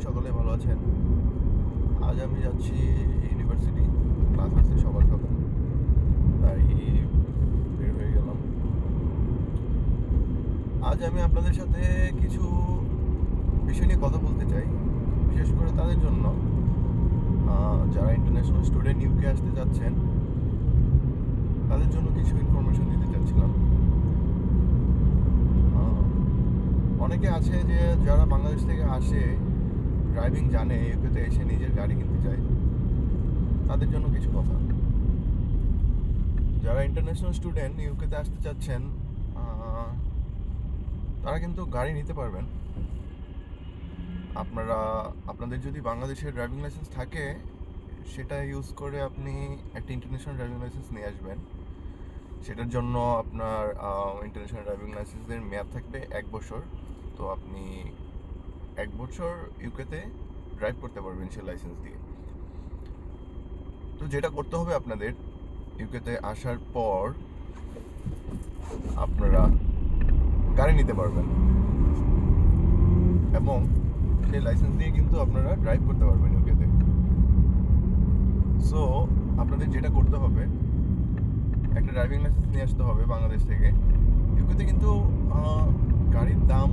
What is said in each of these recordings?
সকলে ভালো আছেন। আজ আমি যাচ্ছি ইউনিভার্সিটি, ক্লাস আছে সকাল সকাল, তাই বের হয়ে গেলাম। আজ আমি আপনাদের সাথে কিছু বিষয় নিয়ে কথা বলতে চাই, বিশেষ করে তাদের জন্য যারা ইন্টারন্যাশনাল স্টুডেন্ট ইউকে আসতে যাচ্ছেন, তাদের জন্য কিছু ইনফরমেশন দিতে চাচ্ছিলাম। অনেকে আছে যে যারা বাংলাদেশ থেকে আসে, ড্রাইভিং জানে, ইউকেতে এসে নিজের গাড়ি কিনতে চায়, তাদের জন্য কিছু কথা। যারা ইন্টারন্যাশনাল স্টুডেন্ট ইউকেতে আসতে চাচ্ছেন, তারা কিন্তু গাড়ি নিতে পারবেন। আপনাদের যদি বাংলাদেশের ড্রাইভিং লাইসেন্স থাকে, সেটা ইউজ করে আপনি একটা ইন্টারন্যাশনাল ড্রাইভিং লাইসেন্স নিয়ে আসবেন। সেটার জন্য আপনার ইন্টারন্যাশনাল ড্রাইভিং লাইসেন্সের মেয়াদ থাকবে 1 বছর। তো আপনি 1 বছর ইউকেতে ড্রাইভ করতে পারবেন সে লাইসেন্স দিয়ে। তো যেটা করতে হবে আপনাদের, ইউকেতে আসার পর আপনারা গাড়ি নিতে পারবেন এবং সেই লাইসেন্স দিয়ে কিন্তু আপনারা ড্রাইভ করতে পারবেন ইউকেতে। সো আপনাদের যেটা করতে হবে, একটা ড্রাইভিং লাইসেন্স নিয়ে আসতে হবে বাংলাদেশ থেকে। ইউকেতে কিন্তু গাড়ির দাম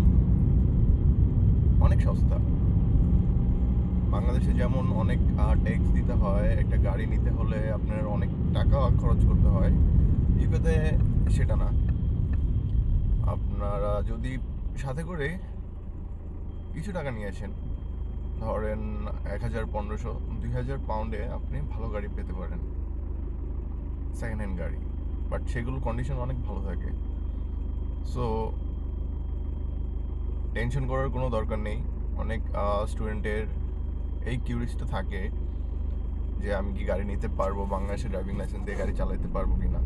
অনেক সস্তা। বাংলাদেশে যেমন অনেক ট্যাক্স দিতে হয়, একটা গাড়ি নিতে হলে আপনার অনেক টাকা খরচ করতে হয়, ইউকেতে সেটা না। আপনারা যদি সাথে করে কিছু টাকা নিয়ে আসেন, ধরেন 1000, 1500, 2000 পাউন্ডে আপনি ভালো গাড়ি পেতে পারেন, সেকেন্ড হ্যান্ড গাড়ি, বাট সেগুলোর কন্ডিশন অনেক ভালো থাকে। সো টেনশন করার কোনো দরকার নেই। অনেক স্টুডেন্টের এই কিউরিয়াসিটি থাকে যে আমি কি গাড়ি নিতে পারবো, বাংলাদেশের ড্রাইভিং লাইসেন্স দিয়ে গাড়ি চালাতে পারবো কি না।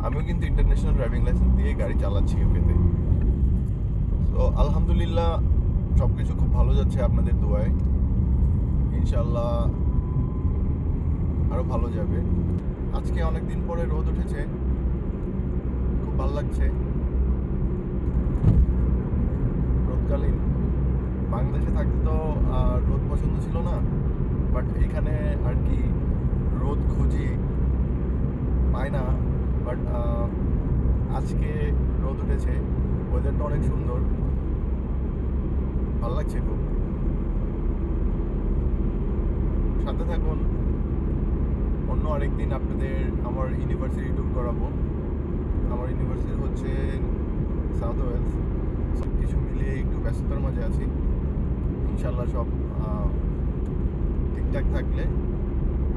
আমিও কিন্তু ইন্টারন্যাশনাল ড্রাইভিং লাইসেন্স দিয়ে গাড়ি চালাচ্ছি ইউকেতে। তো আলহামদুলিল্লাহ সব কিছু খুব ভালো যাচ্ছে আপনাদের দোয়ায়। ইনশাল্লাহ আরও ভালো যাবে। আজকে অনেক দিন পরে রোদ উঠেছে, খুব ভালো লাগছে। রোদকালীন বাংলাদেশে থাকতে তো রোদ পছন্দ ছিল না, বাট এখানে আর কি রোদ খুঁজি, পাই না। বাট আজকে রোদ উঠেছে, ওয়েদারটা অনেক সুন্দর, ভালো লাগছে খুব। সাথে থাকুন, অন্য আরেকদিন আপনাদের আমার ইউনিভার্সিটি ট্যুর করাবো। আমার ইউনিভার্সিটি হচ্ছে সাউথ ওয়েলস। সব কিছু মিলিয়ে একটু ব্যস্ততার মাঝে আছি। ইনশাল্লাহ সব ঠিকঠাক থাকলে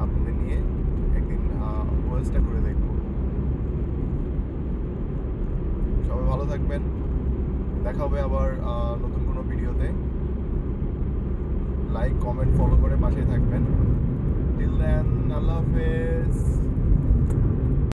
আপনাদের নিয়ে একদিন ওয়েলসটা করে দেখব। সবাই ভালো থাকবেন, দেখা হবে আবার নতুন কোনো ভিডিওতে। লাইক, কমেন্ট, ফলো করে পাশে থাকবেন। টিল দেন, আল্লাহ হাফেজ।